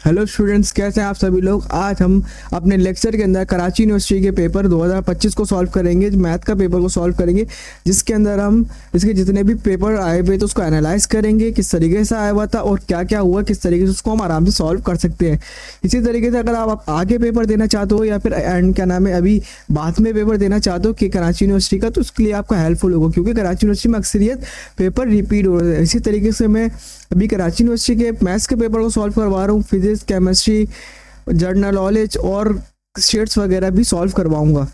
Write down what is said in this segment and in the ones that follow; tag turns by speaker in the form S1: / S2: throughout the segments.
S1: Hello students, कैसे हैं आप सभी लोग। आज हम अपने लेक्चर के अंदर कराची यूनिवर्सिटी के पेपर 2025 को सॉल्व करेंगे, मैथ का पेपर को सॉल्व करेंगे, जिसके अंदर हम इसके जितने भी पेपर आए हुए तो उसको एनालाइज करेंगे, किस तरीके से आया हुआ था और क्या क्या हुआ, किस तरीके से उसको हम आराम से सॉल्व कर सकते हैं। इसी तरीके से अगर आप आगे पेपर देना चाहते हो या फिर एंड क्या नाम है अभी बाद में पेपर देना चाहते हो कि कराची यूनिवर्सिटी का, तो उसके लिए आपका हेल्पफुल होगा, क्योंकि कराची यूनिवर्सिटी में अक्सरियत पेपर रिपीट हो रहे हैं। इसी तरीके से मैं अभी कराची यूनिवर्सिटी के मैथ्स के पेपर को सॉल्व करवा रहा हूँ, फिजिक्स, केमिस्ट्री, जनरल नॉलेज और शेड्स वगैरह भी सॉल्व करवाऊंगा।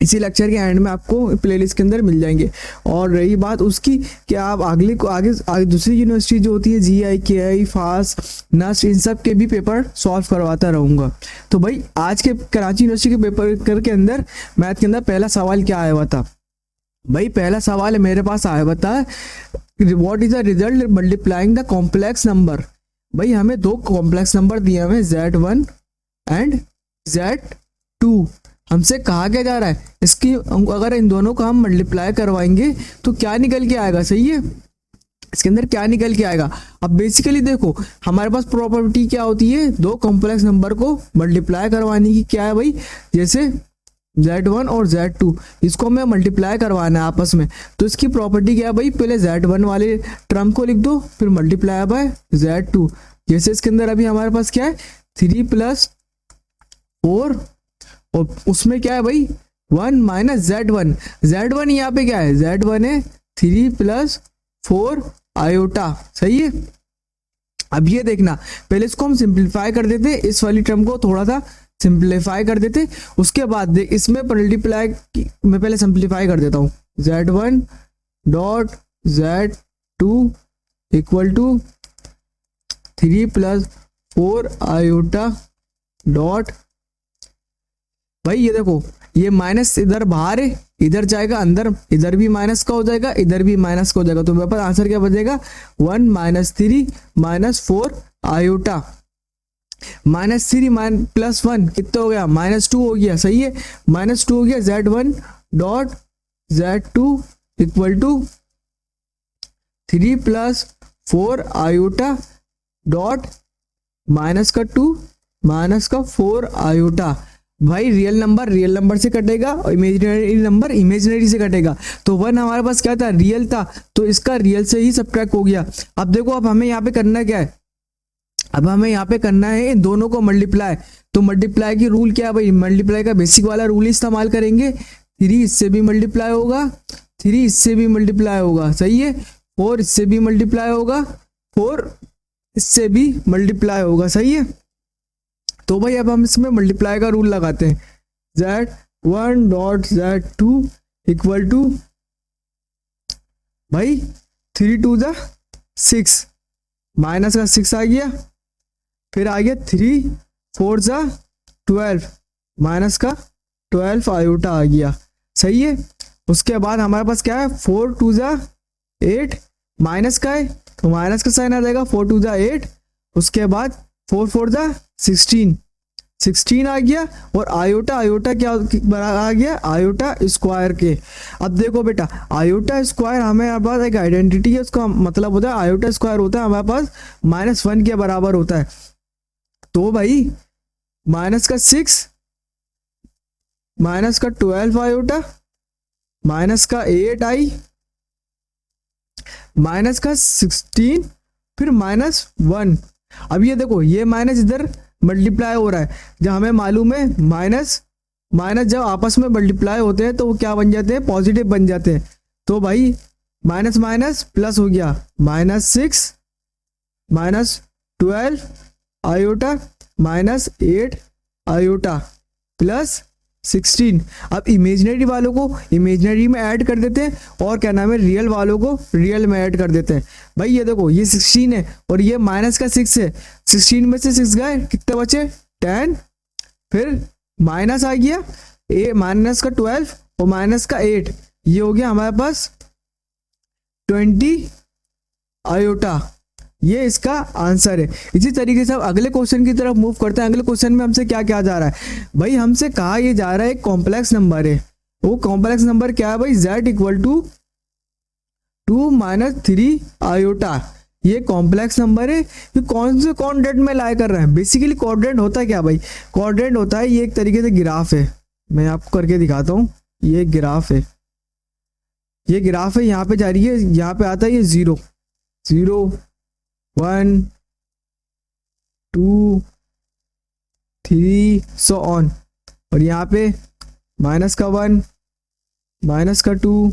S1: इसी लेक्चर के एंड में आपको प्लेलिस्ट के अंदर मिल जाएंगे। और रही बात उसकी कि आप आगे दूसरी यूनिवर्सिटी जो होती है GI, KI, फास, नस्ट, इन सब के भी पेपर सॉल्व करवाता रहूँगा। तो भाई आज के कराची यूनिवर्सिटी के पेपर के अंदर मैथ के अंदर पहला सवाल क्या आया हुआ था। भाई पहला सवाल मेरे पास आया हुआ था, what is the result multiplying the complex number. भाई हमें दो कॉम्प्लेक्स नंबर दिए हुए Z1 एंड Z2। हमसे कहा क्या जा रहा है, इसकी अगर इन दोनों का हम मल्टीप्लाई करवाएंगे तो क्या निकल के आएगा। सही है, इसके अंदर क्या निकल के आएगा। अब बेसिकली देखो हमारे पास प्रॉपर्टी क्या होती है, दो कॉम्प्लेक्स नंबर को मल्टीप्लाई करवाने की। क्या है भाई, जैसे Z1 और Z2 इसको हमें मल्टीप्लाई करवाना है आपस में, तो इसकी प्रॉपर्टी क्या है भाई, पहले Z1 वाले टर्म को लिख दो, फिर मल्टीप्लाई बाय Z2। जैसे इसके अंदर अभी हमारे पास क्या है 3 + 4 और उसमें क्या है भाई 1 - Z1 यहाँ पे क्या है, Z1 है 3 + 4 आयोटा। सही है। अब ये देखना, पहले इसको हम सिंप्लीफाई कर देते, इस वाली टर्म को थोड़ा सा सिंप्लीफाई कर देते, उसके बाद देख इसमें मल्टीप्लाई मैं पहले सिंप्लीफाई कर देता हूँ। Z1 dot Z2 equal to 3 + 4 iota dot, भाई ये देखो ये माइनस इधर बाहर है, इधर जाएगा अंदर, इधर भी माइनस का हो जाएगा, इधर भी माइनस का हो जाएगा, तो मेरे पास आंसर क्या बचेगा 1 - 3 - 4 आयोटा। -3 + 1 कितना हो गया, -2 हो गया। सही है, -2 हो गया। Z1 dot Z2 equal to 3 + 4 iota dot -4 iota. भाई रियल नंबर से कटेगा और इमेजिनरी नंबर इमेजिनरी से कटेगा, तो 1 हमारे पास क्या था, रियल था, तो इसका रियल से ही सब्ट्रैक्ट हो गया। अब देखो अब हमें यहाँ पे करना क्या है, अब हमें यहाँ पे करना है इन दोनों को मल्टीप्लाई। तो मल्टीप्लाई की रूल क्या है भाई, मल्टीप्लाई का बेसिक वाला रूल इस्तेमाल करेंगे। 3 इससे भी मल्टीप्लाई होगा, 3 इससे भी मल्टीप्लाई होगा। सही है, 4 इससे भी मल्टीप्लाई होगा, 4 इससे भी मल्टीप्लाई होगा। सही है, तो भाई अब हम इसमें मल्टीप्लाई का रूल लगाते हैं। Z1 dot Z2 equal to, भाई 3 × 2 = 6, माइनस का 6 आ गया, फिर आ गया 3 × 4 = 12, माइनस का 12 आयोटा आ गया। सही है, उसके बाद हमारे पास क्या है 4 × 2 = 8, माइनस का है तो माइनस का साइन आ जाएगा, 4 × 2 = 8, उसके बाद 4 × 4 = 16 आ गया, और आयोटा क्या आ गया, आयोटा स्क्वायर के। अब देखो बेटा आयोटा स्क्वायर हमें पास एक आइडेंटिटी है, उसका मतलब होता है आयोटा स्क्वायर होता है हमारे पास -1 के बराबर होता है। तो भाई माइनस का 6 माइनस का 12 आयोटा माइनस का 8 आई माइनस का 16 फिर -1। अब ये देखो ये माइनस इधर मल्टीप्लाई हो रहा है, जब हमें मालूम है माइनस जब आपस में मल्टीप्लाई होते हैं तो वो क्या बन जाते हैं, पॉजिटिव बन जाते हैं। तो भाई माइनस प्लस हो गया, -6 -12 आयोटा -8 आयोटा प्लस 16। अब इमेजिनरी वालों को इमेजिनरी में ऐड कर देते हैं, और क्या नाम है रियल वालों को रियल में ऐड कर देते हैं। भाई ये देखो ये 16 है और ये माइनस का 6 है, 16 में से 6 गए, कितने बचे 10, फिर माइनस आ गया माइनस का 12 और माइनस का 8, ये हो गया हमारे पास 20 आयोटा। ये इसका आंसर है। इसी तरीके से अब अगले क्वेश्चन की तरफ मूव करते हैं। अगले क्वेश्चन में हमसे क्या क्या जा रहा है, भाई हमसे कहा ये जा रहा है एक कॉम्प्लेक्स नंबर है, वो कॉम्प्लेक्स नंबर क्या है भाई, Z = 2 - 3 आयोटा। ये कॉम्प्लेक्स नंबर है, ये कौन से क्वाड्रेंट में लाई कर रहे हैं। बेसिकली क्वाड्रेंट होता है क्या भाई, क्वाड्रेंट होता है ये एक तरीके से ग्राफ है, मैं आपको करके दिखाता हूँ। ये ग्राफ है, ये ग्राफ है, यहाँ पे जा रही है, यहाँ पे आता है ये 0 0 1 2 3 सो ऑन, और यहाँ पे माइनस का 1 माइनस का 2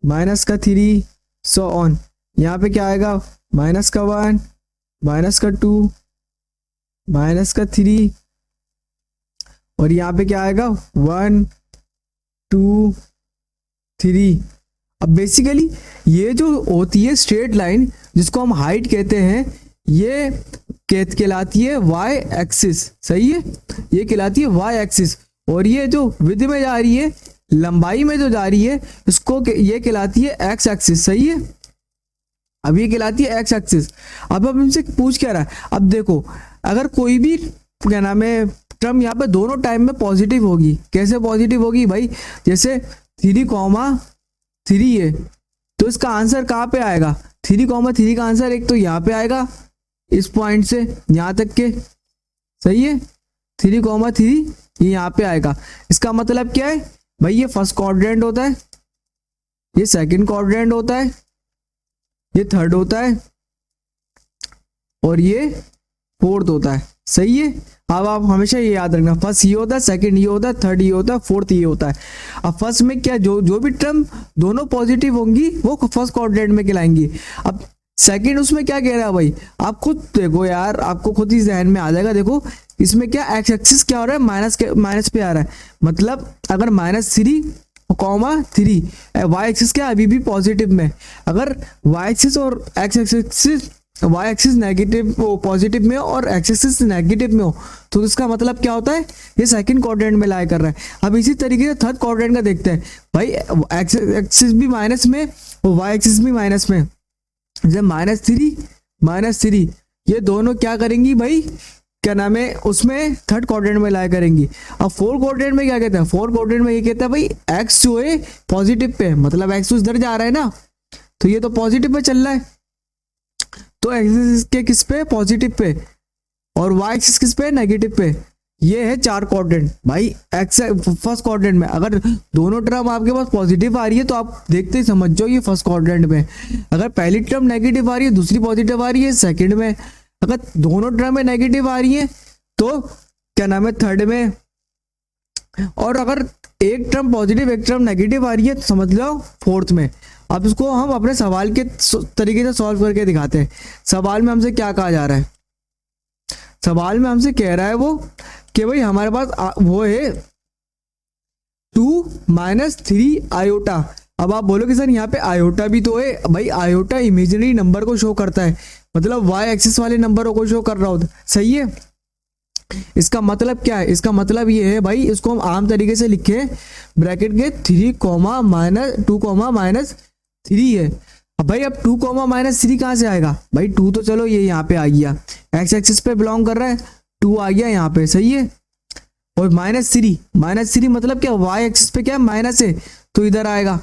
S1: माइनस का 3 सो ऑन। यहाँ पे क्या आएगा, माइनस का 1 माइनस का 2 माइनस का 3, और यहाँ पे क्या आएगा 1 2 3। अब बेसिकली ये जो होती है स्ट्रेट लाइन जिसको हम हाइट कहते हैं, ये कहलाती है वाई एक्सिस, सही है, ये कहलाती है वाई एक्सिस। और ये जो विड्थ में जा रही है, लंबाई में जो जा रही है, इसको ये कहलाती है एक्स एक्सिस, सही है। अब ये कहलाती है एक्स एक्सिस। अब हमसे पूछ क्या रहा है, अब देखो अगर कोई भी क्या नाम है टर्म यहाँ पे दोनों टाइम में पॉजिटिव होगी, कैसे पॉजिटिव होगी भाई, जैसे 3,3 है, तो इसका आंसर कहाँ पे आएगा, 3,3 का आंसर एक तो यहाँ पे आएगा, इस पॉइंट से यहाँ तक के, सही है, 3,3 ये यहाँ पे आएगा। इसका मतलब क्या है भाई, ये फर्स्ट क्वाड्रेंट होता है, ये सेकंड क्वाड्रेंट होता है, ये थर्ड होता है, और ये फोर्थ होता है, सही है। अब आप हमेशा ये याद रखना, फर्स्ट ये होता है, सेकंड ये होता है, थर्ड ये होता है, फोर्थ ये होता है। अब फर्स्ट में क्या, जो भी टर्म दोनों पॉजिटिव होंगी वो फर्स्ट क्वाड्रेंट में कहलाएंगी। अब सेकंड उसमें क्या कह रहा है भाई, आप खुद देखो यार, आपको खुद ही जहन में आ जाएगा। देखो इसमें क्या एक्स एक्सिस क्या हो रहा है, माइनस पे आ रहा है, मतलब अगर -3,3 वाई एक्सिस क्या अभी भी पॉजिटिव में, अगर वाई एक्सिस और x axis, y axis negative positive में और एक्स एक्सिस नेगेटिव में हो, तो इसका मतलब क्या होता है, ये सेकंड क्वाड्रेंट में लाई कर रहा है। अब इसी तरीके से थर्ड क्वाड्रेंट का देखते हैं भाई, एक्स एक्सिस भी माइनस में और वाई एक्सिस भी माइनस में, जब -3 ये दोनों क्या करेंगी भाई, क्या नाम है, उसमें थर्ड क्वाड्रेंट में लाया करेंगी। अब फोर्थ क्वाड्रेंट में क्या कहते हैं, फोर्थ क्वाड्रेंट में ये कहता है भाई एक्स जो है पॉजिटिव पे, मतलब एक्स इधर जा रहा है ना, तो ये तो पॉजिटिव पे चल रहा है, तो एक्सिस के किस पे, पॉजिटिव पे, और वाई एक्सिस किस पे, नेगेटिव पे। ये है चार क्वाड्रेंट भाई। एक्स फर्स्ट क्वाड्रेंट में अगर दोनों टर्म आपके पास पॉजिटिव आ रही है तो आप देखते ही समझ जाओ ये फर्स्ट क्वाड्रेंट में। अगर पहली टर्म नेगेटिव आ रही है, दूसरी पॉजिटिव आ रही है सेकंड में। अगर दोनों टर्म में नेगेटिव आ रही है तो क्या नाम है, थर्ड में। और अगर एक टर्म पॉजिटिव एक टर्म नेगेटिव आ रही है तो समझ लो फोर्थ में। अब इसको हम अपने सवाल के तरीके से सॉल्व करके दिखाते हैं। सवाल में हमसे क्या कहा जा रहा है, सवाल में हमसे कह रहा है वो कि भाई हमारे पास वो है 2 - 3 आयोटा। अब आप बोलोगे सर यहाँ पे आयोटा भी तो है। भाई आयोटा इमेजिनरी नंबर को शो करता है, मतलब वाई एक्सिस वाले नंबरों को शो कर रहा होता, सही है। इसका मतलब क्या है, इसका मतलब ये है भाई, इसको हम आम तरीके से लिखे ब्रैकेट के 3, -2, -3 है। अब भाई अब 2, -3 कहाँ से आएगा भाई, 2 तो चलो ये यहाँ पे आ गया, एक्स एक्सिस पे बिलोंग कर रहा है, 2 आ गया यहाँ पे, सही है। और -3 मतलब क्या, वाई एक्सिस पे क्या है, माइनस है, तो इधर आएगा,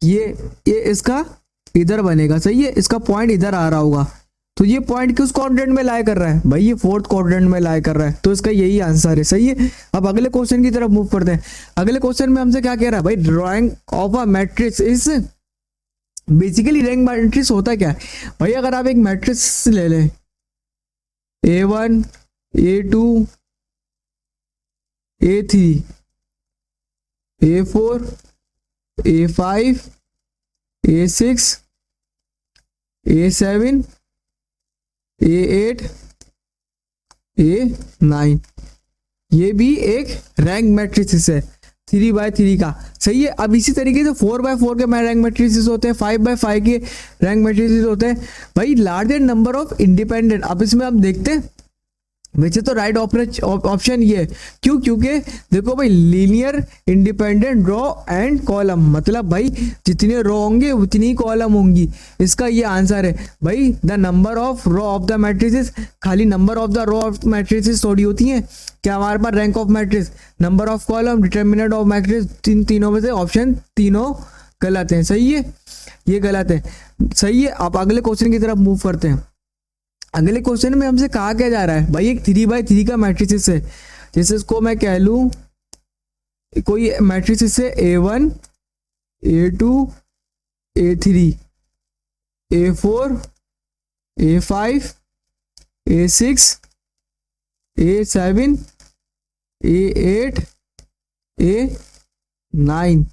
S1: ये इसका इधर बनेगा, सही है। इसका पॉइंट इधर आ रहा होगा, तो ये पॉइंट किस क्वाड्रेंट में लाई कर रहा है भाई, ये फोर्थ क्वाड्रेंट में लाई कर रहा है, तो इसका यही आंसर है, सही है। अब अगले क्वेश्चन की तरफ मूव करते हैं। अगले क्वेश्चन में हमसे क्या कह रहा है भाई, drying of a matrix is, basically rank matrix होता क्या है भाई, अगर आप एक मैट्रिक्स ले लें A1 A2 A3 A4 A5 A6 A7 A8 A9, ये भी एक रैंक मैट्रिक्स है 3x3 का, सही है। अब इसी तरीके से 4x4 के रैंक मैट्रिक्स होते हैं, 5x5 के रैंक मैट्रिक्स होते हैं भाई, लार्जर नंबर ऑफ इंडिपेंडेंट। अब इसमें आप देखते हैं, वैसे तो राइट ऑप्शन ये है, क्यों, क्योंकि देखो भाई linear independent row and column, मतलब भाई जितने रो होंगे उतनी कॉलम होंगी, इसका ये आंसर है भाई। The number of row of the matrices, खाली number of the row of matrices थोड़ी होती हैं, क्या हमारे पास rank of matrix, number of column, determinant of matrix, तीनों में से ऑप्शन तीनों गलत हैं, सही है। ये गलत है। सही है। आप अगले क्वेश्चन की तरफ मूव करते हैं। अगले क्वेश्चन में हमसे कहा क्या जा रहा है भाई, एक 3x3 का मैट्रिक्स है, जैसे इसको मैं कह लूं कोई मैट्रिक्स है A1 A2 A3 A4 A5 A6 A7 A8 A9,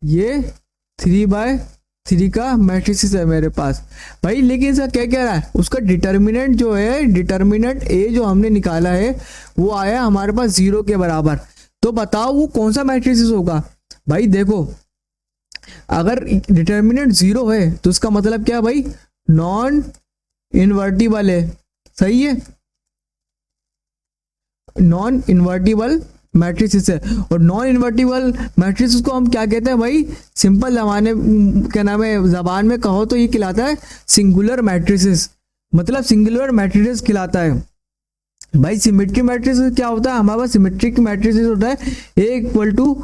S1: ये 3x3 का मैट्रिक्स है मेरे पास भाई। लेकिन इसका क्या कह रहा है, उसका डिटर्मिनेंट जो है, डिटर्मिनेंट A जो हमने निकाला है वो आया हमारे पास 0 के बराबर। तो बताओ वो कौन सा मैट्रिक्स होगा भाई। देखो अगर डिटर्मिनेंट 0 है तो उसका मतलब क्या है भाई, नॉन इन्वर्टिबल है। सही है, नॉन इन्वर्टिबल मैट्रिक्स है। और नॉन इन्वर्टिबल मैट्रिक्स को हम क्या कहते हैं भाई, सिंपल जमाने क्या नाम है जबान में कहो तो ये कहलाता है सिंगुलर मैट्रिक्स, मतलब सिंगुलर मैट्रिक्स कहलाता है भाई। सिमेट्रिक मैट्रिक्स क्या होता है, हमारे पास सिमेट्रिक मैट्रिक्स होता है A=A⁻T,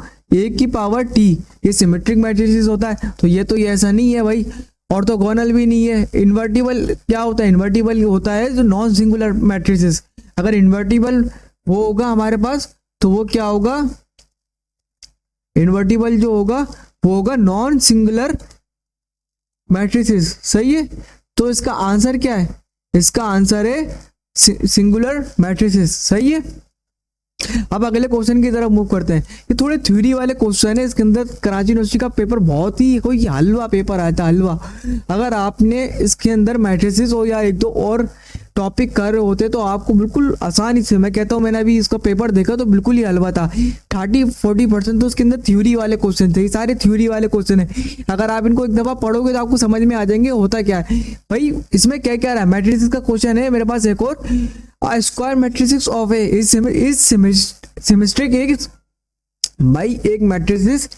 S1: ये सिमेट्रिक मैट्रिक्स होता है। तो ये ऐसा नहीं है भाई, ऑर्थोगोनल भी नहीं है। इन्वर्टिबल क्या होता है, इन्वर्टिबल होता है जो नॉन सिंगुलर मैट्रिक्स। अगर इन्वर्टिबल वो होगा हमारे पास तो वो क्या होगा, इन्वर्टिबल जो होगा वो होगा नॉन सिंगुलर मैट्रिक्स। सही है। तो इसका आंसर क्या है, इसका आंसर है सिंगुलर मैट्रिक्स। सही है। अब अगले क्वेश्चन की तरफ मूव करते हैं। ये थोड़े थ्योरी वाले क्वेश्चन है, इसके अंदर कराची यूनिवर्सिटी का पेपर बहुत ही कोई हलवा पेपर आया था, हलवा। अगर आपने इसके अंदर मैट्रिसेस हो या एक दो और टॉपिक कर रहे होते तो आपको बिल्कुल आसानी से, मैं कहता हूँ मैंने अभी इसका पेपर देखा तो बिल्कुल ही हलवा था। 30-40% तो उसके अंदर थ्योरी वाले क्वेश्चन थे, ये सारे थ्योरी वाले क्वेश्चन है। अगर आप इनको एक दफा पढ़ोगे तो आपको समझ में आ जाएंगे होता क्या है भाई। इसमें क्या क्या रहा है, मैट्रिसेस का क्वेश्चन है मेरे पास एक और, A square matrix of A is symmetric। एक भाई एक मैट्रिक्स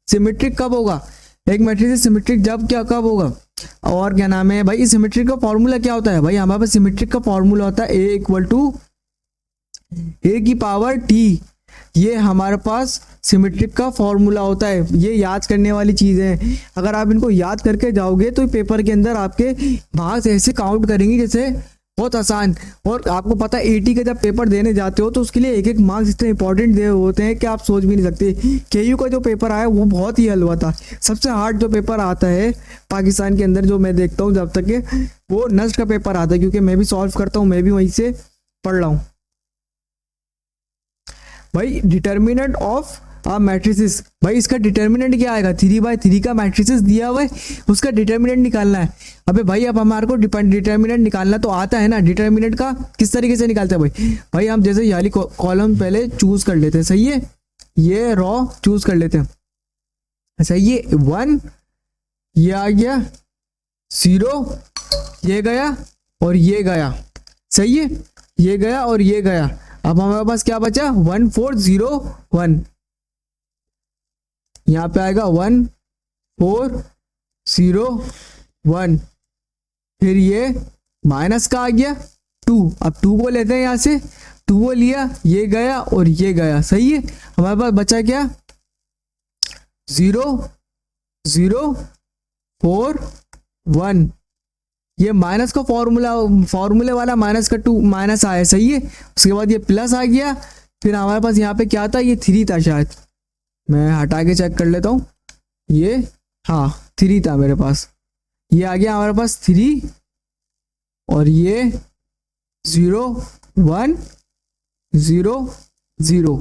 S1: सिमेट्रिक कब होगा, एक मैट्रिक्स सिमेट्रिक जब क्या कब होगा, और क्या नाम है भाई, सिमेट्रिक का फॉर्मूला क्या होता है भाई, हमारे पास सिमेट्रिक का फॉर्मूला होता है A=A⁻T। ये हमारे पास सिमेट्रिक का फॉर्मूला होता है। ये याद करने वाली चीज है, अगर आप इनको याद करके जाओगे तो पेपर के अंदर आपके मार्क्स ऐसे काउंट करेंगे जैसे बहुत आसान। और आपको पता है 80 का जब पेपर देने जाते हो तो उसके लिए एक एक मार्क्स इतने इंपॉर्टेंट दे होते हैं कि आप सोच भी नहीं सकते। केयू का जो पेपर आया वो बहुत ही हलवा था। सबसे हार्ड जो पेपर आता है पाकिस्तान के अंदर जो मैं देखता हूँ जब तक के, वो नस्ट का पेपर आता है, क्योंकि मैं भी सॉल्व करता हूँ, मैं भी वहीं से पढ़ रहा हूँ भाई। डिटर्मिनेंट ऑफ मैट्रिसेस, भाई इसका डिटर्मिनेंट क्या आएगा, 3x3 का मैट्रिसेस दिया हुआ है, उसका डिटर्मिनेंट निकालना है। अबे भाई अब हमारे को डिटर्मिनेंट निकालना तो आता है ना, डिटर्मिनेंट का किस तरीके से निकालते हैं भाई हम जैसे ये वाली कॉलम पहले चूज कर लेते हैं। सही है, ये रॉ चूज कर लेते हैं। अच्छा ये 1 ये आ गया, 0 ये गया और ये गया। सही है, ये गया और ये गया। अब हमारे पास क्या बचा, 1 4 0 1, यहाँ पे आएगा 1 4 0 1, फिर ये माइनस का आ गया 2। अब 2 को लेते हैं यहाँ से, 2 को लिया, ये गया और ये गया। सही है, हमारे पास बचा क्या, 0 0 4 1। ये माइनस का फॉर्मूले वाला माइनस का 2 माइनस आया। सही है, उसके बाद ये प्लस आ गया, फिर हमारे पास यहाँ पे क्या था, ये 3 था शायद, मैं हटा के चेक कर लेता हूँ। ये हाँ 3 था मेरे पास, ये आ गया हमारे पास 3 और ये 0 1 0 0।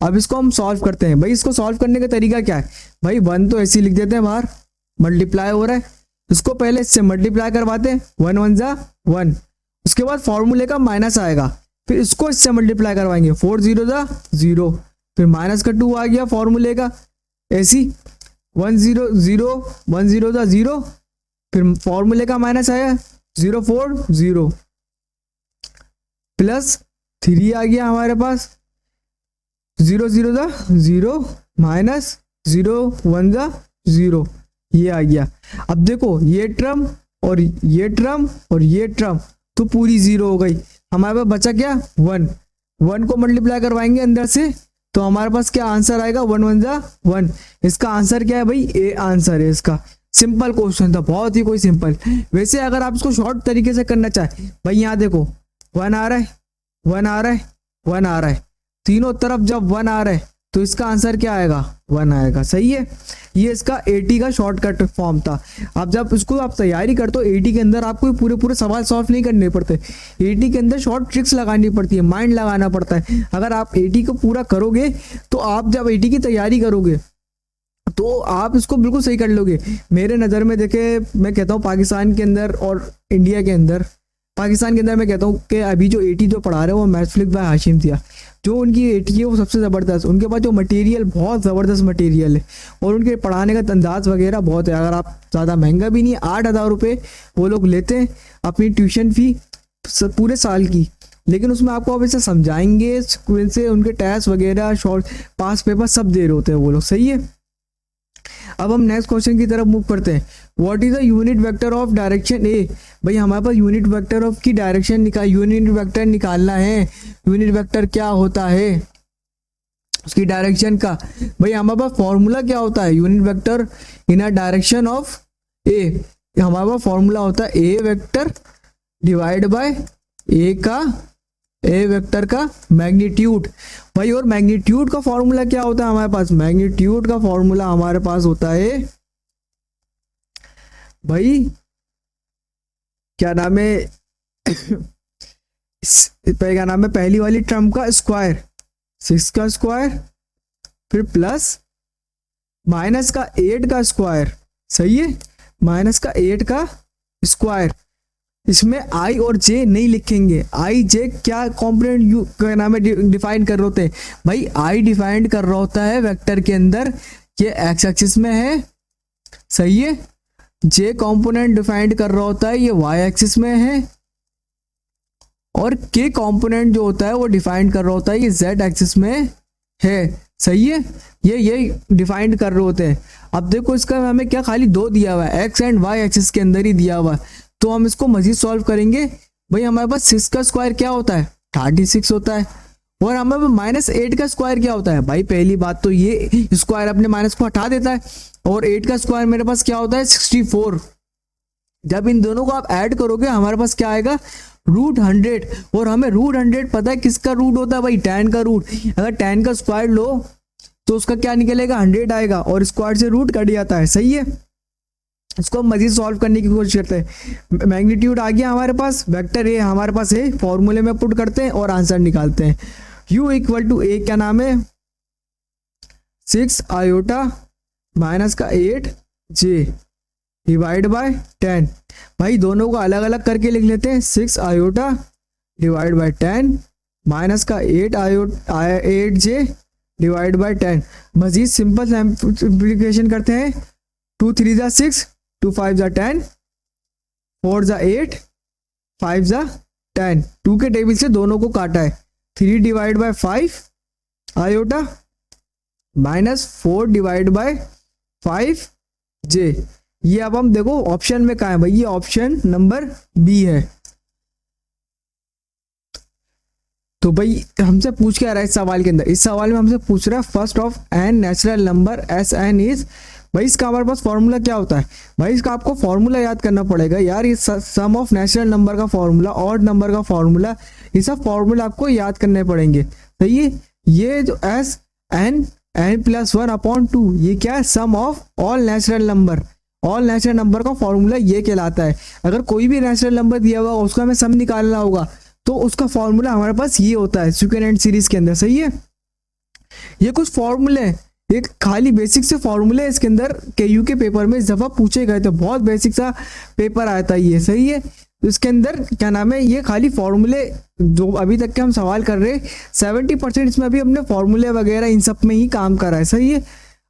S1: अब इसको हम सॉल्व करते हैं भाई। इसको सॉल्व करने का तरीका क्या है भाई, 1 तो ऐसे ही लिख देते हैं बाहर, मल्टीप्लाई हो रहा है, इसको पहले इससे मल्टीप्लाई करवाते हैं, 1 1 जा 1, उसके बाद फॉर्मूले का माइनस आएगा, फिर इसको इससे मल्टीप्लाई करवाएंगे, 4 0 जा 0, फिर माइनस का 2 आ गया फॉर्मूले का, ऐसी 1 0 0 1 0 जा 0, फिर फॉर्मूले का माइनस आया 0 4 0, प्लस 3 आ गया हमारे पास, 0 0 जा 0 माइनस 0 1 जा 0, ये आ गया। अब देखो ये टर्म और ये टर्म और ये टर्म तो पूरी 0 हो गई। हमारे पास बचा क्या, 1 1 को मल्टीप्लाई करवाएंगे अंदर से तो हमारे पास क्या आंसर आएगा, 1 1 जा 1। इसका आंसर क्या है भाई, ए आंसर है इसका। सिंपल क्वेश्चन था, बहुत ही कोई सिंपल। वैसे अगर आप इसको शॉर्ट तरीके से करना चाहे भाई, यहाँ देखो 1 आ रहा है, 1 आ रहा है, 1 आ रहा है, तीनों तरफ जब 1 आ रहा है तो इसका आंसर क्या आएगा, 1 आएगा। सही है, ये इसका 80 का शॉर्टकट फॉर्म था। अब जब इसको आप तैयारी करते हो 80 के अंदर आपको पूरे पूरे सवाल सॉल्व नहीं करने पड़ते, 80 के अंदर शॉर्ट ट्रिक्स लगानी पड़ती है, माइंड लगाना पड़ता है। अगर आप 80 को पूरा करोगे तो आप जब 80 की तैयारी करोगे तो आप इसको बिल्कुल सही कर लोगे। मेरे नज़र में देखे, मैं कहता हूँ पाकिस्तान के अंदर और इंडिया के अंदर, पाकिस्तान के अंदर मैं कहता हूँ कि अभी जो 80 जो पढ़ा रहे हैं वो मैथफ्लिक्स बाय हाशिम दिया, जो उनकी 80 है वो सबसे ज़बरदस्त। उनके पास जो मटेरियल बहुत ज़बरदस्त मटेरियल है और उनके पढ़ाने का अंदाज वगैरह बहुत है। अगर आप ज़्यादा महंगा भी नहीं, 8,000 रुपये वो लोग लेते हैं अपनी ट्यूशन फी पूरे साल की, लेकिन उसमें आपको अब इसे समझाएंगे स्कूल से, उनके टेस्ट वगैरह शॉर्ट पास पेपर सब दे रहे होते हैं वो लोग। सही है, अब हम नेक्स्ट क्वेश्चन की तरफ मूव करते हैं। What is the unit vector of direction A. भाई हमारे पास यूनिट वेक्टर ऑफ की डायरेक्शन यूनिट वेक्टर निकालना है। यूनिट वेक्टर क्या होता है, उसकी डायरेक्शन का। भाई हमारे पास फॉर्मूला क्या होता है, unit vector in a direction of A, हमारे पास फॉर्मूला होता है A vector divide by A vector का मैग्नीट्यूड। भाई और मैग्नीट्यूड का फॉर्मूला क्या होता है हमारे पास, मैग्नीट्यूड का फॉर्मूला हमारे पास होता है भाई क्या नाम है क्या नाम है, पहली वाली टर्म का स्क्वायर, 6 का स्क्वायर, फिर प्लस माइनस का 8 का स्क्वायर। सही है, माइनस का 8 का स्क्वायर। इसमें आई और जे नहीं लिखेंगे, आई जे क्या कॉम्पोनेंट यू क्या नाम है डिफाइन कर रहे होते हैं। भाई आई डिफाइन कर रहा होता है वेक्टर के अंदर, ये एक्स एक्सिस में है। सही है, जे कॉम्पोनेंट डिफाइन कर रहा होता है ये वाई एक्सिस में है, और के कॉम्पोनेंट जो होता है वो डिफाइन कर रहा होता है ये जेड एक्सिस में है। सही है, ये डिफाइन कर रहे होते हैं। अब देखो इसका हमें क्या खाली 2 दिया हुआ है, एक्स एंड वाई एक्सिस के अंदर ही दिया हुआ है, तो हम इसको मजीद सॉल्व करेंगे। भाई हमारे पास 6 का स्क्वायर क्या होता है, 36 होता है, और हमारे पास माइनस 8 का स्क्वायर क्या होता है। भाई पहली बात तो ये स्क्वायर अपने माइनस को हटा देता है, और 8 का स्क्वायर मेरे पास क्या होता है 64। जब इन दोनों को आप ऐड करोगे हमारे पास क्या आएगा, √100। और हमें √100 पता है किसका रूट होता है भाई, tan का रूट। अगर tan का स्क्वायर लो तो उसका क्या निकलेगा, 100 आएगा, और स्क्वायर से रूट कट जाता है। सही है, इसको हम मजीद सॉल्व करने की कोशिश करते हैं। मैग्नीट्यूड आ गया हमारे पास, वेक्टर ए हमारे पास है, फॉर्मूले में पुट करते हैं और आंसर निकालते हैं। U इक्वल टू ए क्या नाम है, 6 आयोटा माइनस का 8 जे डिवाइड बाय 10। भाई दोनों को अलग अलग करके लिख लेते हैं, 6 आयोटा डिवाइड बाय 10 माइनस का 8 जे डिवाइड बाय 10। मजीद सिंपल सिंप्लीफिकेशन करते हैं, 2 3 जा 6, 2 5 जा 10, 4 जा 8, 5 जा 10। 2 के टेबल से दोनों को काटा है, 3 divide by 5 iota minus 4 divide by 5 जे। ये अब हम देखो ऑप्शन में कहाँ है भाई, ये ऑप्शन नंबर बी है। तो भाई हमसे पूछ क्या रहा है इस सवाल के अंदर, इस सवाल में हमसे पूछ रहा है first of n natural number s n is. भाई इसका हमारे पास फॉर्मूला क्या होता है, भाई इसका आपको फॉर्मूला याद करना पड़ेगा यार। ये सम ऑफ नेचुरल नंबर का फॉर्मूला, ऑड नंबर का फॉर्मूला, ये सब फॉर्मूला आपको याद करने पड़ेंगे। सही है, ये जो एस एन n+1/2 ये क्या है, sum of all natural number. All natural number का फॉर्मूला ये कहलाता है। अगर कोई भी नेचुरल नंबर दिया हुआ उसका हमें सम निकालना होगा तो उसका फॉर्मूला हमारे पास ये होता है सेकेंड सीरीज के अंदर। सही है, ये कुछ फॉर्मूले, एक खाली बेसिक से फॉर्मूले इसके अंदर KU के पेपर में इस दफा पूछे गए थे, बहुत बेसिक सा पेपर आया था ये। सही है, तो इसके अंदर क्या नाम है, ये खाली फॉर्मूले जो अभी तक के हम सवाल कर रहे हैं 70% इसमें अभी हमने फॉर्मूले वगैरह इन सब में ही काम करा है। सही है,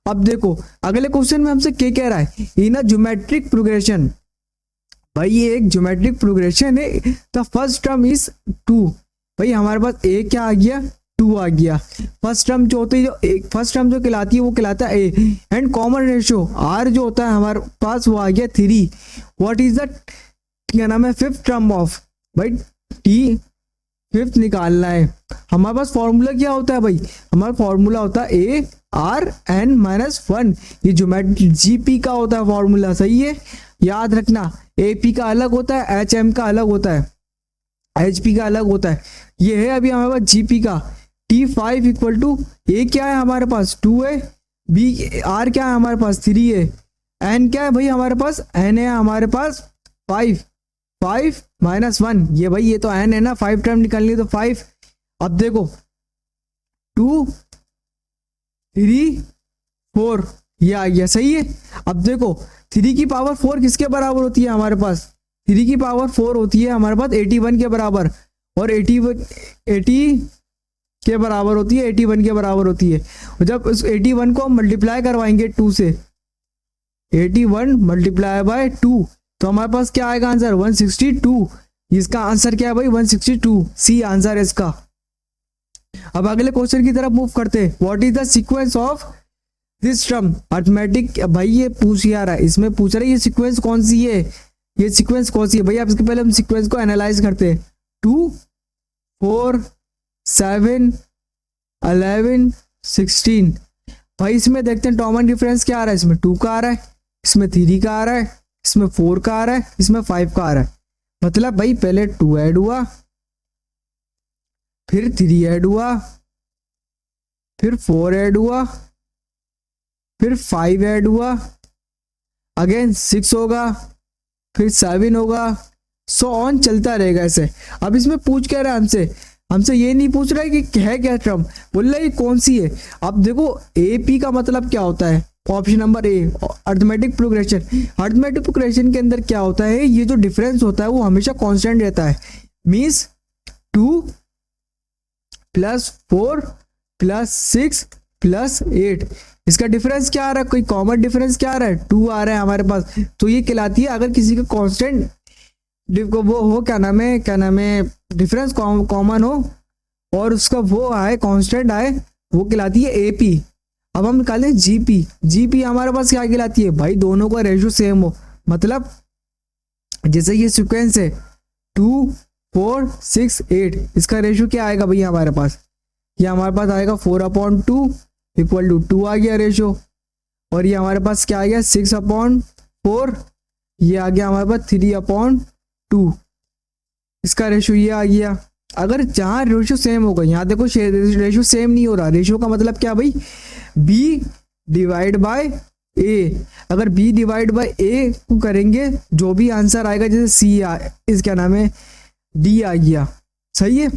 S1: अब देखो अगले क्वेश्चन में हमसे क्या कह रहा है, इन अ ज्योमेट्रिक प्रोग्रेशन। भाई ये एक ज्योमेट्रिक प्रोग्रेशन है, द फर्स्ट टर्म इज 2। भाई हमारे पास ए क्या आ गया, 2 आ गया। फर्स्ट टर्म जो होती है, जो फर्स्ट टर्म जो कहलाती है वो कहलाता है ए, एंड कॉमन रेशियो आर जो होता है हमारे पास वो आ गया 3। व्हाट इज द क्या नाम है फिफ्थ टर्म ऑफ, भाई टी फिफ्थ निकालना है। हमारे पास फॉर्मूला क्या होता है भाई, हमारा फॉर्मूला होता है a r n minus one, ये ज्योमेट्री जीपी का होता है फॉर्मूला, सही है, याद रखना। एपी का अलग होता है, एच एम का अलग होता है, एच पी का अलग होता है। ये है अभी हमारे पास जीपी का, टी फाइव इक्वल टू ए क्या है हमारे पास 2 है, बी आर क्या है हमारे पास 3 है, एन क्या है भाई हमारे पास, एन है हमारे पास 5, 5 माइनस 1, ये भाई ये तो एन है ना, 5 टर्म निकालनी है तो 5। अब देखो 2 3 4 ये आ गया, सही है। अब देखो 3 की पावर 4 किसके बराबर होती है हमारे पास, 3 की पावर 4 होती है हमारे पास 81 के बराबर, और 80 के बराबर होती है, 81 के बराबर होती है। और जब उस 81 को हम मल्टीप्लाई करवाएंगे 2 से, 81 मल्टीप्लाई बाय 2, तो हमारे पास क्या आएगा आंसर 162। इसका आंसर क्या है भाई 162, सी आंसर है इसका। अब अगले क्वेश्चन की तरफ मूव करते हैं। What is the sequence of this term arithmetic, भाई ये पूछ आ रहा है, इसमें पूछ रहा है ये सीक्वेंस कौन सी है, ये सीक्वेंस कौन सी है भैया। इसके पहले हम सीक्वेंस को एनालाइज करते हैं। 2 4 7 11 16, भाई इसमें देखते हैं कॉमन डिफरेंस क्या आ रहा है, इसमें 2 का आ रहा है, इसमें 3 का आ रहा है, इसमें 4 का आ रहा है, इसमें 5 का आ रहा है। मतलब भाई पहले 2 ऐड हुआ, फिर 3 ऐड हुआ, फिर 4 ऐड हुआ, फिर 5 ऐड हुआ, अगेन 6 होगा, फिर 7 होगा, सो ऑन चलता रहेगा ऐसे। अब इसमें पूछ क्या रहा है हमसे, हमसे ये नहीं पूछ रहा है कि है क्या टर्म, बोल रहा है ये कौन सी है। अब देखो एपी का मतलब क्या होता है, option number A arithmetic progression. Arithmetic progression के अंदर क्या होता है, ये जो डिफरेंस होता है वो हमेशा कांस्टेंट रहता है, मींस 2 + 4 + 6 + 8, इसका डिफरेंस क्या आ रहा है, कोई कॉमन डिफरेंस क्या आ रहा है 2 आ रहा है हमारे पास, तो ये कहलाती है अगर किसी का कांस्टेंट वो हो क्या नाम है डिफरेंस कॉमन हो और उसका वो आए कांस्टेंट आए, वो कहलाती है एपी। अब हम निकालें जीपी, जीपी हमारे पास क्या कहलाती है भाई, दोनों का रेशियो सेम हो, मतलब जैसे ये सीक्वेंस है 2 4 6 8, इसका रेशियो क्या आएगा भैया हमारे पास, ये हमारे पास आएगा 4/2 इक्वल टू 2 आ गया रेशियो, और ये हमारे पास क्या आ गया 6/4, ये आ गया हमारे पास 3/2, इसका रेशियो ये आ गया। अगर जहाँ रेशियो सेम होगा, यहाँ देखो रेशियो सेम नहीं हो रहा, रेशियो का मतलब क्या भाई बी डिवाइड बाय ए, अगर बी डिवाइड बाय ए को करेंगे जो भी आंसर आएगा, जैसे सी इस क्या नाम है डी आ गया, सही है।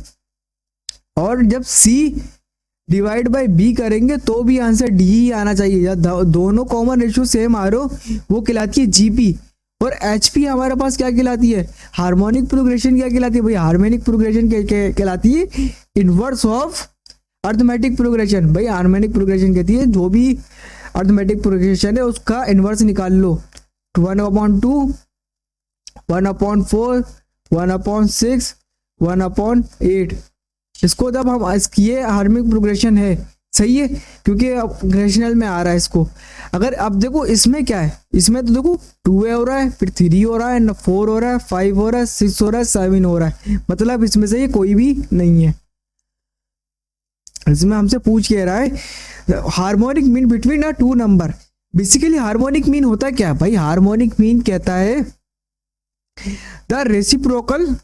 S1: और जब सी डिवाइड बाय बी करेंगे तो भी आंसर डी ही आना चाहिए, या दोनों कॉमन रेशियो सेम आ रहे हो वो कहलाती है जीपी। और एचपी हमारे पास क्या कहलाती है, हार्मोनिक प्रोग्रेशन क्या कहलाती है भाई, हार्मोनिक प्रोग्रेशन कहलाती है इनवर्स ऑफ अर्थमेटिक प्रोग्रेशन। भाई हार्मोनिक प्रोग्रेशन कहती है जो भी अर्थमेटिक प्रोग्रेशन है उसका इनवर्स निकाल लो, 1/2 1/4 1/6 1/8, इसको जब हम ये हार्मोनिक प्रोग्रेशन है, सही है, क्योंकि अब ग्रेशनल में आ रहा है इसको। अगर अब देखो इसमें क्या है, इसमें तो देखो 2 हो रहा है, फिर 3 हो रहा है, 4 हो रहा है, 5 हो रहा है, 6 हो रहा है, 7 हो रहा है, मतलब इसमें से ये कोई भी नहीं है। इसमें हमसे पूछ के रहा है harmonic mean between a 2 number. Basically harmonic mean होता क्या है भाई, हार्मोनिक मीन कहता है the reciprocal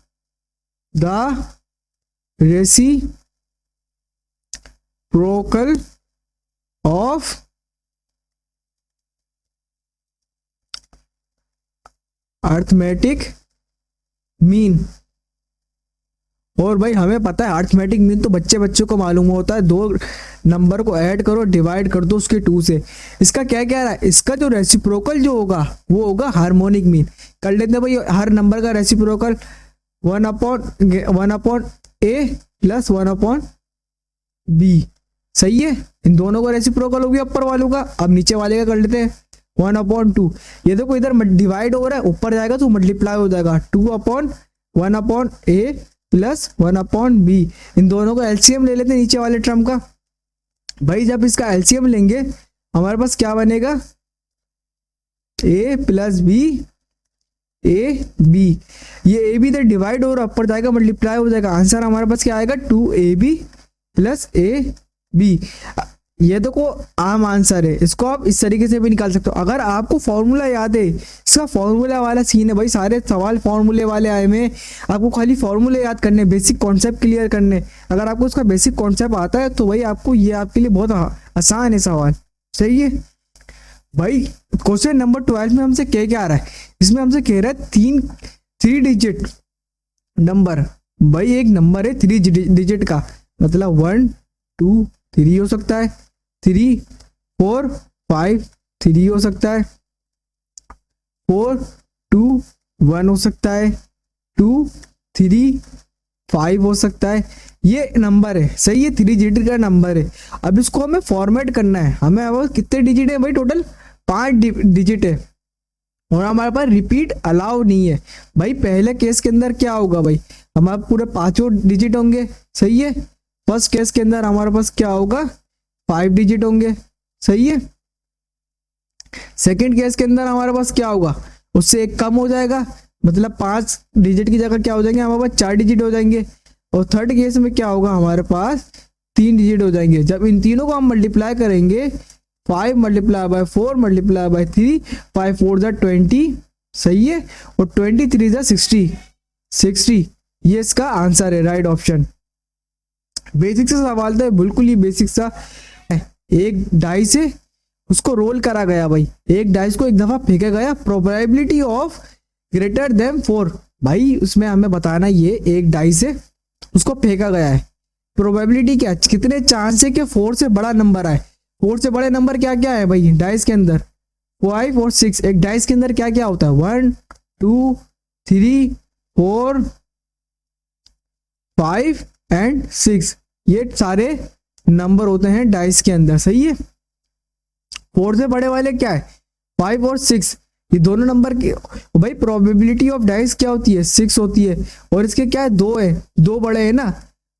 S1: of arithmetic mean. और भाई हमें पता है अर्थमेटिक मीन तो बच्चों को मालूम होता है, 2 नंबर को ऐड करो डिवाइड कर दो उसके 2 से। इसका क्या कह रहा है, इसका जो रेसिप्रोकल जो होगा वो होगा हार्मोनिक मीन। कर लेते हैं भाई हर नंबर का रेसिप्रोकल 1/a + 1/b, सही है। इन दोनों का रेसिप्रोकल हो गया ऊपर वालों का। अब नीचे वाले का कर लेते हैं 1/2, ये देखो इधर डिवाइड हो रहा है, ऊपर जाएगा तो मल्टीप्लाई हो जाएगा 2/1/a + 1/b। इन दोनों का एलसीएम ले लेते हैं नीचे वाले टर्म का। भाई जब इसका एलसीएम लेंगे हमारे पास क्या बनेगा, a + b ए बी, ये ए बी इधर डिवाइड और ऊपर जाएगा मल्टीप्लाई हो जाएगा, आंसर हमारे पास क्या आएगा 2ab प्लस ए बी। ये देखो आम आंसर है, इसको आप इस तरीके से भी निकाल सकते हो। अगर आपको फॉर्मूला याद है, इसका फॉर्मूला वाला सीन है भाई, सारे सवाल फॉर्मूले वाले आए में, आपको खाली फॉर्मूले याद करने, बेसिक कॉन्सेप्ट क्लियर करने। अगर आपको इसका बेसिक कॉन्सेप्ट आता है तो भाई आपको ये आपके लिए बहुत आसान है सवाल, सही है भाई। क्वेश्चन नंबर 12 में हमसे क्या आ रहा है, इसमें हमसे कह रहा है 3 डिजिट नंबर। भाई एक नंबर है 3 डिजिट का, मतलब 1 2 3 हो सकता है, 3 4 5 3 हो सकता है, 4 2 1 हो सकता है, 2 3 5 हो सकता है। ये नंबर है, सही है, 3 डिजिट का नंबर है। अब इसको हमें फॉर्मेट करना है, हमें अब कितने डिजिट है भाई, टोटल 5 डिजिट है, और हमारे पास रिपीट अलाउ नहीं है। भाई पहले केस के अंदर क्या होगा भाई, हमारे पूरे 5 डिजिट होंगे, सही है। फर्स्ट केस के अंदर हमारे पास क्या होगा 5 डिजिट होंगे, सही है। सेकंड केस के अंदर हमारे पास क्या होगा, उससे एक कम हो जाएगा, मतलब 5 डिजिट की जगह क्या हो जाएंगे हमारे पास 4 डिजिट हो जाएंगे। और थर्ड केस में क्या होगा, हमारे पास 3 डिजिट हो जाएंगे। जब इन तीनों को हम मल्टीप्लाई करेंगे, 5 मल्टीप्लाई बाय 4 मल्टीप्लाई बाय 3, 5 4 जा 20, सही है, और 23 जा 60, ये इसका आंसर है, राइट ऑप्शन। बेसिक सा सवाल था, बिल्कुल ही बेसिक सा। एक डाइस है, उसको रोल करा गया भाई, एक डाइस को एक दफा फेंका गया, प्रोबेबिलिटी ऑफ ग्रेटर देन 4। भाई उसमें हमें बताना, ये एक डाइस है, उसको फेंका गया है, प्रोबेबिलिटी क्या, कितने चांस है कि 4 से बड़ा नंबर आए। 4 से बड़े नंबर क्या क्या है भाई डाइस के अंदर, 5 और 6। एक डाइस के अंदर क्या क्या होता है, 1 2 3 4 5 एंड 6, ये सारे नंबर होते हैं डाइस के अंदर, सही है। 4 से बड़े वाले क्या है, 5 और 6, ये दोनों नंबर के भाई प्रोबेबिलिटी ऑफ डाइस क्या होती है, 6 होती है, और इसके क्या है 2 है, 2 बड़े है ना,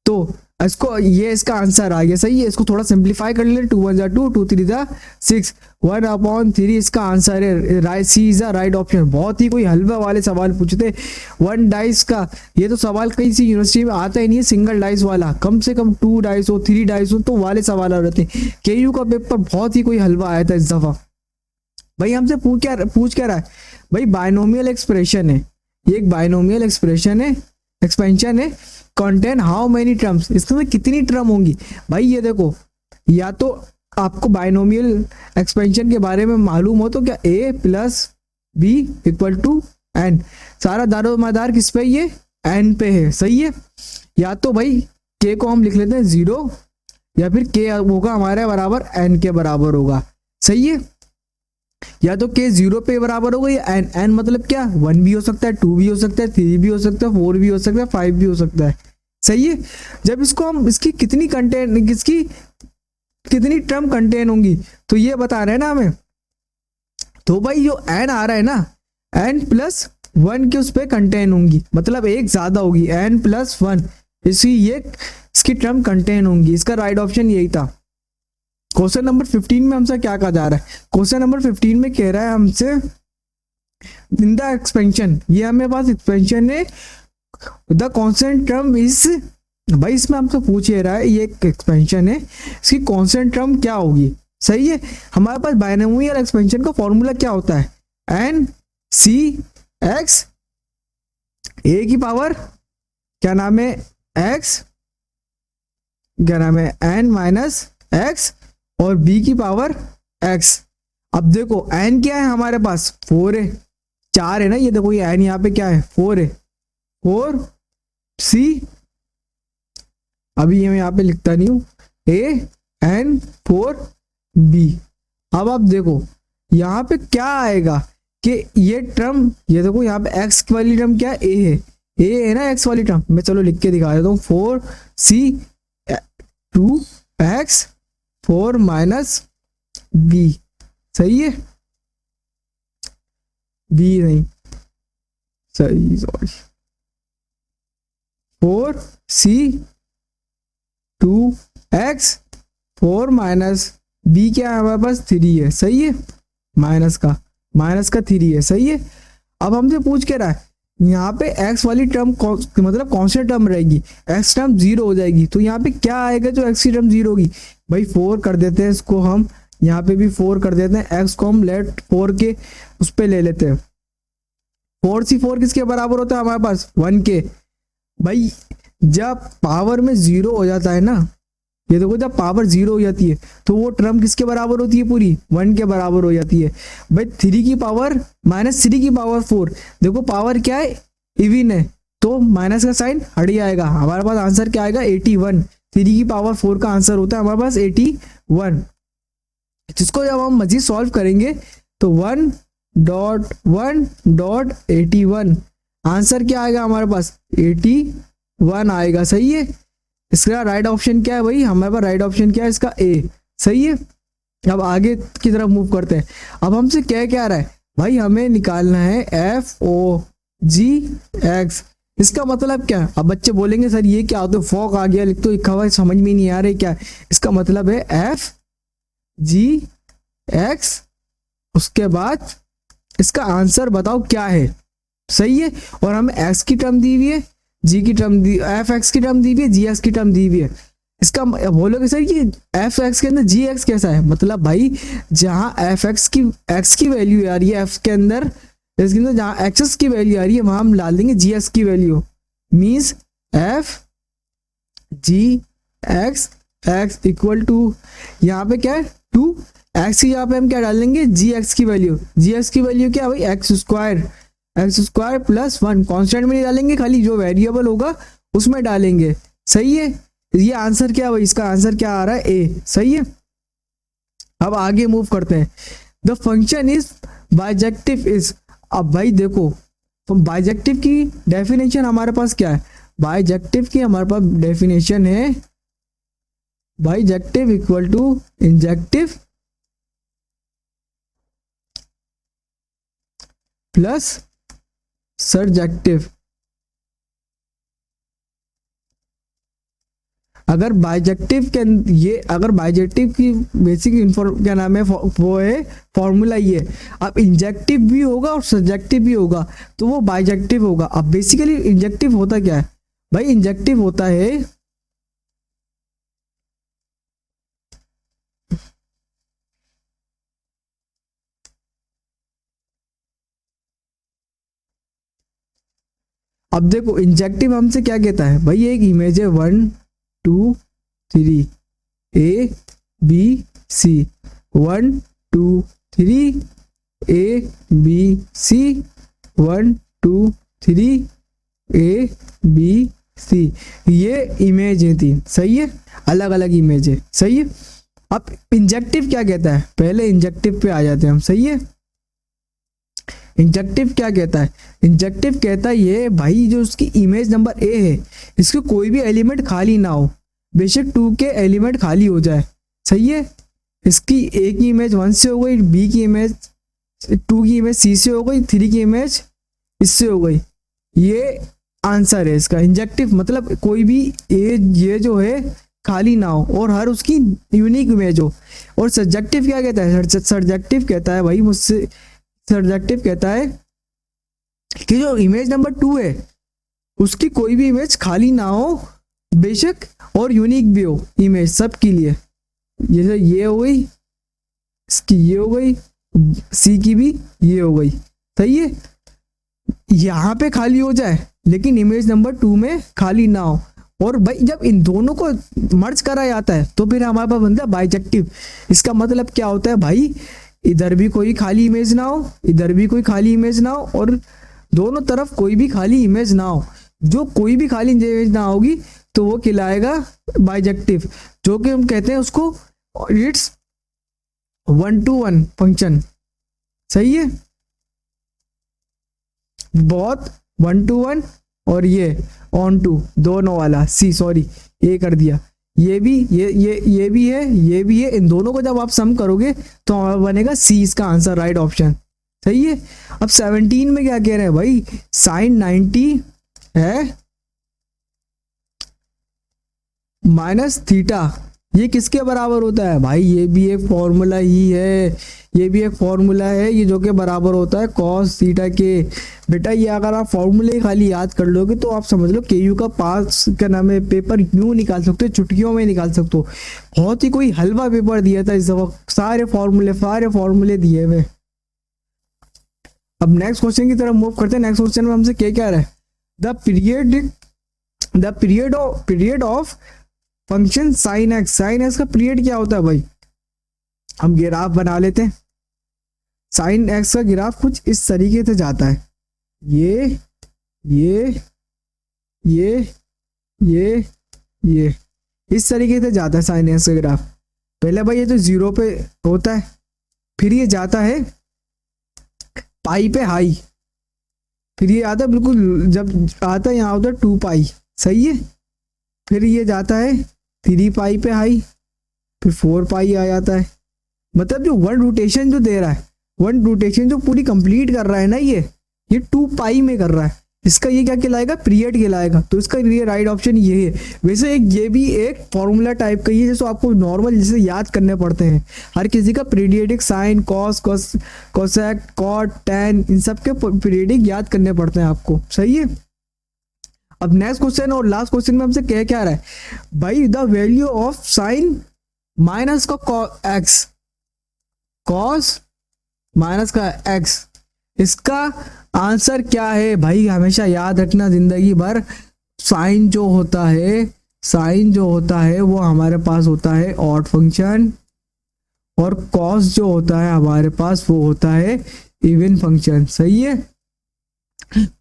S1: तो इसको ये इसका आंसर आ गया, सही है। इसको थोड़ा सिंप्लीफाई कर ले, 2 1 जा 2 2 3 जा 6, 1/3 इसका आंसर है, right, C is the right option. बहुत ही कोई हलवा वाले सवाल पूछते, 1 डाइस का, ये तो सवाल कहीं सी यूनिवर्सिटी में आता ही नहीं है, सिंगल डाइस वाला, कम से कम 2 डाइस हो 3 डाइस हो तो वाले सवाल आ रहते हैं। केयू का पेपर बहुत ही कोई हलवा आया था इस दफा। भाई हमसे पूछ क्या रहा है भाई, बायनोमियल एक्सप्रेशन है, ये एक बायनोमियल एक्सप्रेशन है, एक्सपेंशन है, कंटेन हाउ मेनी टर्म्स, इसमें कितनी टर्म होंगी। भाई ये देखो, या तो आपको बायनोमियल एक्सपेंशन के बारे में मालूम हो तो क्या a plus B equal to N, सारा दारोमदार किस पे, ये n पे है, सही है। या तो भाई k को हम लिख लेते हैं 0, या फिर k होगा हमारे बराबर n के बराबर होगा, सही है। या तो k 0 पे बराबर होगा, या n मतलब क्या 1 भी हो सकता है, 2 भी हो सकता है, 3 भी हो सकता है, 4 भी हो सकता है, 5 भी हो सकता है, सही है। जब इसको हम इसकी कितनी टर्म कंटेन होंगी तो ये बता रहे हैं ना हमें, तो भाई जो n आ रहा है ना, n प्लस 1 के उस पर कंटेन होंगी, मतलब एक ज्यादा होगी, n प्लस 1, इसकी टर्म कंटेन होंगी। इसका राइट ऑप्शन यही था। क्वेश्चन नंबर 15 में हमसे क्या कहा जा रहा है, क्वेश्चन नंबर 15 में कह रहा है हमसे इन द एक्सपेंशन, ये हमें पास एक्सपेंशन है, द कांस्टेंट टर्म इज, भाई इसमें हमसे पूछ रहा है, ये एक एक्सपेंशन है, इसकी कांस्टेंट टर्म क्या होगी, सही है। हमारे पास बायनोमियल एक्सपेंशन का फॉर्मूला क्या होता है, एन सी एक्स, ए की पावर क्या नाम है एक्स, क्या नाम है एन माइनस एक्स, और b की पावर x। अब देखो n क्या है हमारे पास, 4 है, 4 है ना, ये देखो ये n यहाँ पे क्या है 4 है, 4 c, अभी ये मैं यहाँ पे लिखता नहीं हूँ, a n 4 b। अब आप देखो यहाँ पे क्या आएगा कि ये टर्म, ये देखो यहाँ पे x वाली टर्म क्या है, a है ना x वाली टर्म, मैं चलो लिख के दिखा देता हूँ, 4c 2x 4 माइनस b, सही है, b नहीं, सही, sorry, 4c 2x 4 minus b क्या है हमारे पास 3 है, सही है, माइनस का 3 है, सही है। अब हमसे पूछ के रहा है यहाँ पे एक्स वाली टर्म मतलब कौन सी टर्म रहेगी, एक्स टर्म जीरो हो जाएगी, तो यहाँ पे क्या आएगा जो एक्स की टर्म जीरो होगी, भाई 4 कर देते हैं इसको हम, यहाँ पे भी 4 कर देते हैं, एक्स को हम लेट 4 के उस पे ले लेते हैं, 4 किसके बराबर होता है हमारे पास 1 के। भाई जब पावर में जीरो हो जाता है ना, ये देखो जब पावर जीरो हो जाती है तो वो टर्म किसके बराबर होती है, पूरी 1 के बराबर हो जाती है। भाई 3 की पावर -3 की पावर 4, देखो पावर क्या है इवन है, तो माइनस का साइन हट जाएगा, हमारे पास आंसर क्या आएगा 81। 3 की पावर 4 का आंसर होता है हमारे पास 81, जिसको जब हम मजीद सॉल्व करेंगे तो 1.1.81 आंसर क्या आएगा हमारे पास 81 आएगा। सही है, इसका राइट ऑप्शन क्या है भाई, हमारे पास राइट ऑप्शन क्या है इसका ए। सही है, अब आगे की तरफ मूव करते हैं। अब हमसे क्या क्या रहा है भाई, हमें निकालना है FOGX, इसका मतलब क्या है। अब बच्चे बोलेंगे सर ये क्या होता है, फॉग आ गया लिख तो लिखा हुआ समझ में नहीं आ रहा क्या है। इसका मतलब है FGX, उसके बाद इसका आंसर बताओ क्या है। सही है, और हमें एक्स की टर्म दी हुई है, जी की टर्म दी, एफ एक्स की टर्म दी हुई है, जी एक्स की टर्म दी हुई है। इसका बोलोगे सर कि एफ एक्स के अंदर जी एक्स कैसा है, मतलब भाई जहाँ एफ एक्स की एक्स की वैल्यू आ रही है एफ के अंदर, इसके अंदर जहाँ एक्स की वैल्यू आ रही है वहां हम डाल देंगे जी एक्स की value, means F G X X equal to यहाँ पे क्या है 2 एक्स की, यहाँ पे हम क्या डालेंगे जी एक्स की वैल्यू, जी एक्स की वैल्यू क्या भाई एक्स स्क्वायर प्लस 1, कॉन्स्टेंट में नहीं डालेंगे, खाली जो वेरिएबल होगा उसमें डालेंगे। सही है, ये आंसर क्या भाई, इसका आंसर क्या आ रहा है ए। सही है, अब आगे मूव करते हैं। The function is bijective is, अब भाई देखो तो बाइजेक्टिव की डेफिनेशन हमारे पास क्या है, बाइजेक्टिव की हमारे पास डेफिनेशन है bijective equal to injective plus surjective. अगर बाइजेक्टिव के ये अगर बाइजेक्टिव की बेसिक क्या नाम है वो है फॉर्मूला ये, अब इंजेक्टिव भी होगा और सब्जेक्टिव भी होगा तो वो बाइजेक्टिव होगा। अब बेसिकली इंजेक्टिव होता क्या है भाई, इंजेक्टिव होता है अब देखो इंजेक्टिव हमसे क्या कहता है भाई, एक इमेज है 1 2 3 A B C 1 2 3 A B C 1 2 3 A B C, ये इमेज है 3। सही है, अलग अलग इमेज है। सही है, अब इंजेक्टिव क्या कहता है, पहले इंजेक्टिव पे आ जाते हैं हम। सही है, इंजेक्टिव क्या कहता है, इंजेक्टिव कहता है ये भाई जो उसकी इमेज नंबर ए है इसके कोई भी एलिमेंट खाली ना हो, बेशक 2 के एलिमेंट खाली हो जाए। सही है, इसकी ए की इमेज 1 से हो गई, बी की इमेज 2 की इमेज सी से हो गई, 3 की इमेज इससे हो गई, ये आंसर है इसका। इंजेक्टिव मतलब कोई भी ए ये जो है खाली ना हो और हर उसकी यूनिक इमेज हो। और सब्जेक्टिव क्या कहता है, सब्जेक्टिव कहता है भाई मुझसे, सब्जेक्टिव कहता है कि जो इमेज नंबर 2 है उसकी कोई भी इमेज खाली ना हो बेशक और यूनिक भी हो इमेज सबके लिए, जैसे ये हो गई, इसकी ये हो गई, सी की भी ये हो गई। सही है, यहाँ पे खाली हो जाए लेकिन इमेज नंबर 2 में खाली ना हो। और भाई जब इन दोनों को मर्ज करा जाता है तो फिर हमारे पास बनता है बाइजेक्टिव। इसका मतलब क्या होता है भाई, इधर भी कोई खाली इमेज ना हो, इधर भी कोई खाली इमेज ना हो और दोनों तरफ कोई भी खाली इमेज ना हो। जो कोई भी खाली इमेज ना होगी तो वो कहलाएगा बाइजेक्टिव, जो कि हम कहते हैं उसको इट्स 1-to-1 फंक्शन। सही है, बहुत 1-to-1 और ये ऑन टू दोनों वाला सी, सॉरी ये कर दिया, ये भी ये भी है, ये भी है, इन दोनों को जब आप सम करोगे तो बनेगा सी, इसका आंसर राइट ऑप्शन। सही है, अब 17 में क्या कह रहे हैं भाई, साइन 90 है माइनस थीटा ये किसके बराबर होता है भाई, ये भी एक फॉर्मूला ही है, ये भी एक फॉर्मूला है, ये जो कि बराबर होता है कॉस थीटा के। बेटा ये अगर आप फॉर्मूले खाली याद कर लोगे तो आप समझ लो केयू का पास क्या नाम है पेपर यूं निकाल सकते हो, चुटकियों में निकाल सकते हो। बहुत ही कोई हलवा पेपर दिया था इस दफा, सारे फॉर्मूले दिए हुए। अब नेक्स्ट क्वेश्चन की तरफ मूव करते हैं। नेक्स्ट क्वेश्चन में हमसे क्या कह रहा है, the period of function sine x का पीरियड क्या होता है भाई। हम ग्राफ बना लेते हैं। साइन एक्स का ग्राफ कुछ इस तरीके से जाता है, ये ये ये ये इस तरीके से जाता है साइन एक्स का ग्राफ। पहले भाई ये तो 0 पे होता है, फिर ये जाता है पाई पे हाई, फिर ये आता है बिल्कुल, जब आता है यहाँ होता है 2 पाई, सही है। फिर ये जाता है 3 पाई पे हाई, फिर 4 पाई आ जाता है। मतलब जो वन रोटेशन जो दे रहा है, वन रोटेशन जो पूरी कंप्लीट कर रहा है ना, ये 2 पाई में कर रहा है, इसका ये क्या कहलाएगा, पीरियड कहलाएगा। तो इसका ये राइट ऑप्शन ये है। वैसे ये भी एक फॉर्मूला टाइप का ही है, जैसे आपको नॉर्मल जैसे याद करने पड़ते हैं हर किसी का periodic, sine cos cosec cot tan, इन सब के पीरियडिक याद करने पड़ते हैं आपको, सही है। अब नेक्स्ट क्वेश्चन और लास्ट क्वेश्चन में हमसे क्या रहा है भाई, the value of sine minus का एक्स, कॉस माइनस का एक्स, इसका आंसर क्या है भाई। हमेशा याद रखना जिंदगी भर, साइन जो होता है वो हमारे पास होता है ऑड फंक्शन, और कॉस जो होता है हमारे पास वो होता है इवन फंक्शन, सही है।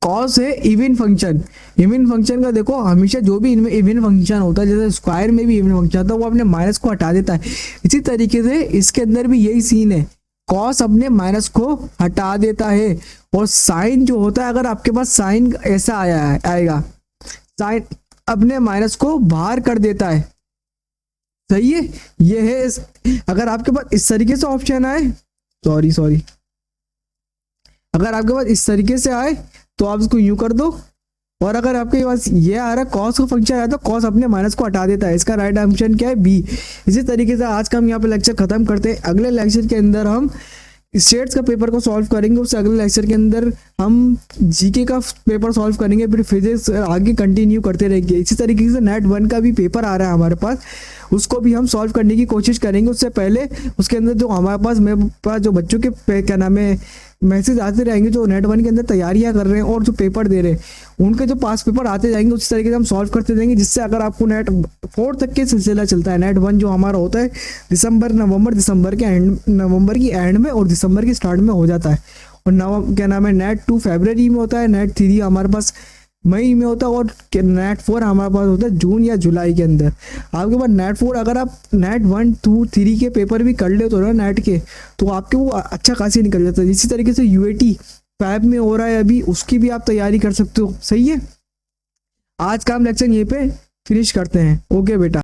S1: कॉस है इवन फंक्शन का देखो हमेशा जो भी इनमें इवन फंक्शन होता है, जैसे स्क्वायर में भी इवन फंक्शन होता है, वो अपने माइनस को हटा देता है। इसी तरीके से इसके अंदर भी यही सीन है, कॉस अपने माइनस को हटा देता है, और साइन जो होता है, अगर आपके पास साइन ऐसा आएगा, साइन अपने माइनस को बाहर कर देता है, सही है। ये है, अगर आपके पास इस तरीके से ऑप्शन आए, सॉरी अगर आपके पास इस तरीके से आए तो आप इसको यूं कर दो, और अगर आपके पास ये आ रहा है कॉस का फंक्शन आया तो कॉस अपने माइनस को हटा देता है, इसका राइट ऑप्शन क्या है, बी। इसी तरीके से आज का हम यहाँ पे लेक्चर खत्म करते हैं। अगले लेक्चर के अंदर हम स्टेट्स का पेपर को सॉल्व करेंगे, उससे अगले लेक्चर के अंदर हम जीके का पेपर सॉल्व करेंगे, फिर फिजिक्स आगे कंटिन्यू करते रहेंगे। इसी तरीके से नेट 1 का भी पेपर आ रहा है हमारे पास, उसको भी हम सॉल्व करने की कोशिश करेंगे। उससे पहले उसके अंदर जो हमारे पास मेरे पास जो बच्चों के क्या नाम है मैसेज आते रहेंगे, जो नेट 1 के अंदर तैयारियां कर रहे हैं और जो पेपर दे रहे हैं, उनके जो पास पेपर आते जाएंगे उसी तरीके से हम सॉल्व करते जाएंगे, जिससे अगर आपको नेट 4 तक के सिलसिला चलता है। नेट 1 जो हमारा होता है दिसंबर के एंड, नवंबर की एंड में और दिसंबर की स्टार्ट में हो जाता है, और क्या नाम है नेट 2 फरवरी में होता है, नेट 3 हमारे पास मई में होता है, और नेट 4 हमारे पास होता है जून या जुलाई के अंदर। आपके पास नेट 4 अगर आप नेट 1 2 3 के पेपर भी कर ले तो ना नेट के, तो आपके वो अच्छा खासी निकल जाता है। इसी तरीके से यूएटी 5 में हो रहा है अभी, उसकी भी आप तैयारी कर सकते हो, सही है। आज का हम लेक्चर यहीं पे फिनिश करते हैं। ओके बेटा।